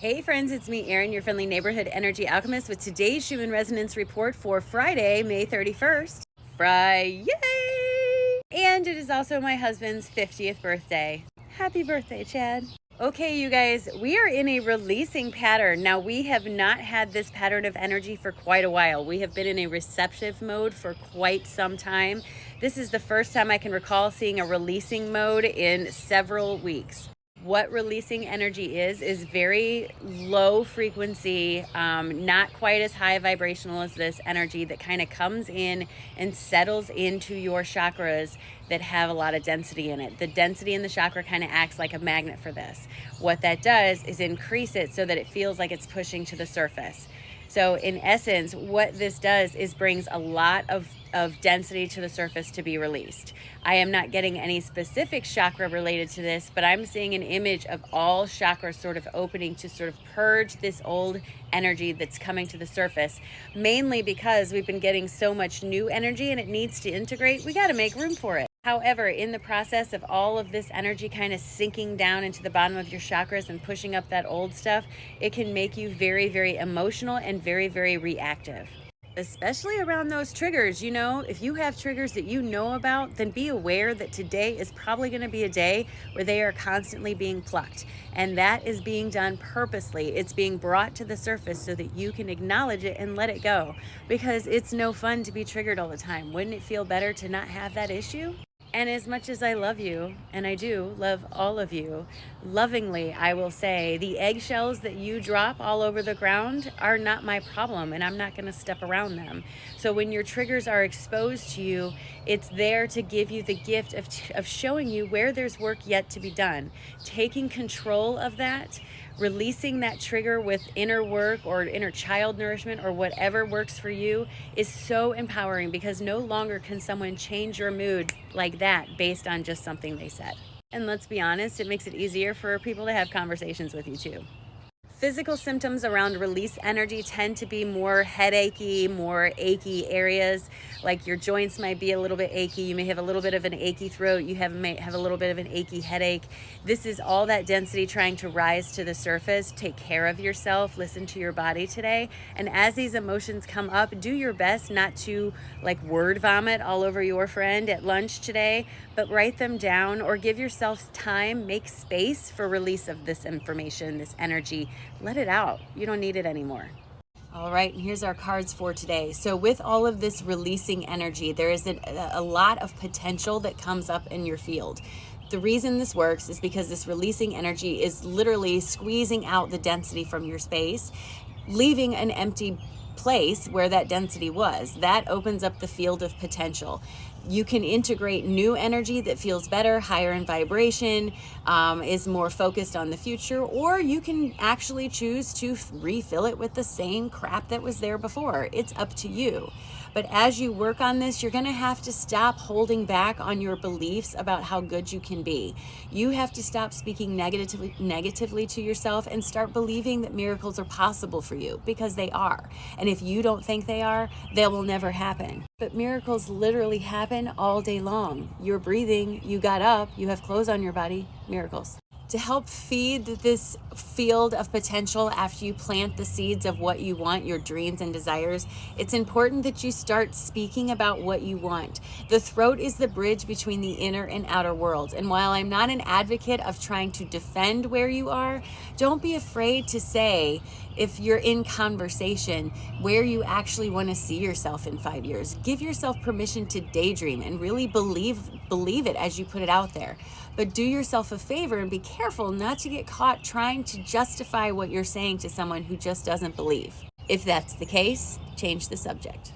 Hey friends, it's me, Erin, your friendly neighborhood energy alchemist with today's Schumann resonance report for Friday, May 31st. Friday! And it is also my husband's 50th birthday. Happy birthday, Chad. Okay, you guys, we are in a releasing pattern. Now, we have not had this pattern of energy for quite a while. We have been in a receptive mode for quite some time. This is the first time I can recall seeing a releasing mode in several weeks. What releasing energy is very low frequency, not quite as high vibrational as this energy that kind of comes in and settles into your chakras that have a lot of density in it. The density in the chakra kind of acts like a magnet for this. What that does is increase it so that it feels like it's pushing to the surface. So in essence, what this does is brings a lot of density to the surface to be released. I am not getting any specific chakra related to this, but I'm seeing an image of all chakras sort of opening to sort of purge this old energy that's coming to the surface, mainly because we've been getting so much new energy and it needs to integrate. We got to make room for it. However, in the process of all of this energy kind of sinking down into the bottom of your chakras and pushing up that old stuff, it can make you very, very emotional and very, very reactive. Especially around those triggers. If you have triggers that you know about, then be aware that today is probably going to be a day where they are constantly being plucked. And that is being done purposely. It's being brought to the surface so that you can acknowledge it and let it go. Because it's no fun to be triggered all the time. Wouldn't it feel better to not have that issue? And as much as I love you, and I do love all of you, lovingly, I will say the eggshells that you drop all over the ground are not my problem, and I'm not going to step around them. So when your triggers are exposed to you, it's there to give you the gift of showing you where there's work yet to be done. Taking control of that, releasing that trigger with inner work or inner child nourishment or whatever works for you is so empowering, because no longer can someone change your mood like that based on just something they said. And let's be honest, it makes it easier for people to have conversations with you too. Physical symptoms around release energy tend to be more headachy, more achy areas, like your joints might be a little bit achy. You may have a little bit of an achy throat. You may have a little bit of an achy headache. This is all that density trying to rise to the surface. Take care of yourself. Listen to your body today. And as these emotions come up, do your best not to word vomit all over your friend at lunch today, but write them down or give yourself time. Make space for release of this information, this energy. Let it out. You don't need it anymore. All right, and here's our cards for today. So with all of this releasing energy, there is a lot of potential that comes up in your field. The reason this works is because this releasing energy is literally squeezing out the density from your space, leaving an empty place where that density was. That opens up the field of potential. You can integrate new energy that feels better, higher in vibration, is more focused on the future, or you can actually choose to refill it with the same crap that was there before. It's up to you. But as you work on this, you're going to have to stop holding back on your beliefs about how good you can be. You have to stop speaking negatively to yourself and start believing that miracles are possible for you, because they are. And if you don't think they are, they will never happen. But miracles literally happen all day long. You're breathing, you got up, you have clothes on your body, miracles. To help feed this field of potential after you plant the seeds of what you want, your dreams and desires, it's important that you start speaking about what you want. The throat is the bridge between the inner and outer worlds. And while I'm not an advocate of trying to defend where you are, don't be afraid to say, if you're in conversation, where you actually want to see yourself in 5 years. Give yourself permission to daydream and really believe it as you put it out there. But do yourself a favor and be careful not to get caught trying to justify what you're saying to someone who just doesn't believe. If that's the case, change the subject.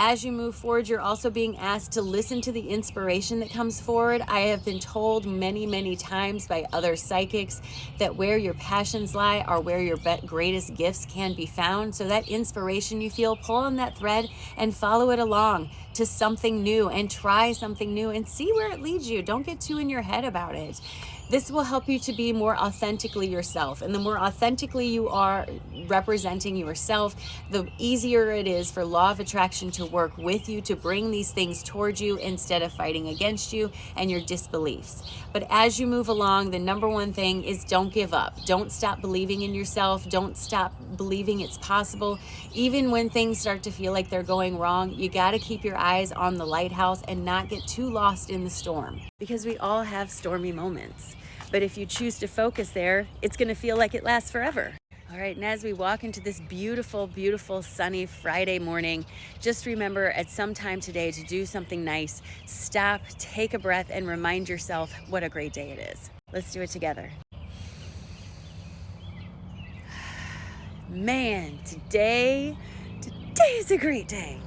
As you move forward, you're also being asked to listen to the inspiration that comes forward. I have been told many, many times by other psychics that where your passions lie are where your greatest gifts can be found. So that inspiration you feel, pull on that thread and follow it along to something new and try something new and see where it leads you. Don't get too in your head about it. This will help you to be more authentically yourself. And the more authentically you are representing yourself, the easier it is for law of attraction to work with you, to bring these things towards you instead of fighting against you and your disbeliefs. But as you move along, the number one thing is don't give up. Don't stop believing in yourself. Don't stop believing it's possible. Even when things start to feel like they're going wrong, you got to keep your eyes on the lighthouse and not get too lost in the storm, because we all have stormy moments. But if you choose to focus there, it's going to feel like it lasts forever. All right, and as we walk into this beautiful, beautiful sunny Friday morning, just remember at some time today to do something nice. Stop, take a breath, and remind yourself what a great day it is. Let's do it together. Man, today is a great day.